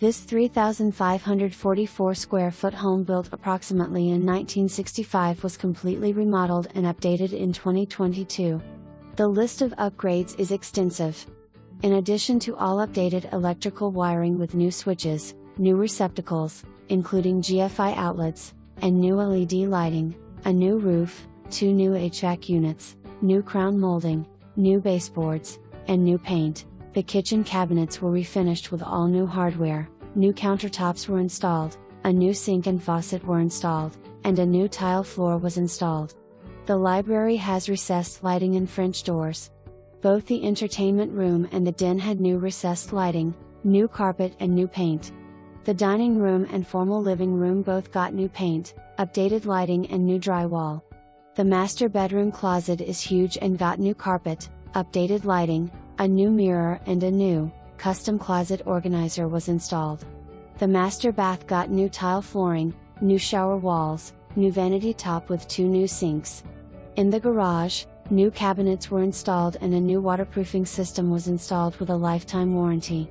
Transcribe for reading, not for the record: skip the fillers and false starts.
This 3,544 square foot home, built approximately in 1965, was completely remodeled and updated in 2022. The list of upgrades is extensive. In addition to all updated electrical wiring with new switches, new receptacles, including GFI outlets, and new LED lighting, a new roof, 2 new HVAC units, new crown molding, new baseboards, and new paint, the kitchen cabinets were refinished with all new hardware, new countertops were installed, a new sink and faucet were installed, and a new tile floor was installed. The library has recessed lighting and French doors. Both the entertainment room and the den had new recessed lighting, new carpet and new paint. The dining room and formal living room both got new paint, updated lighting and new drywall. The master bedroom closet is huge and got new carpet, updated lighting, a new mirror and a new, custom closet organizer was installed. The master bath got new tile flooring, new shower walls, new vanity top with 2 new sinks. In the garage, new cabinets were installed and a new waterproofing system was installed with a lifetime warranty.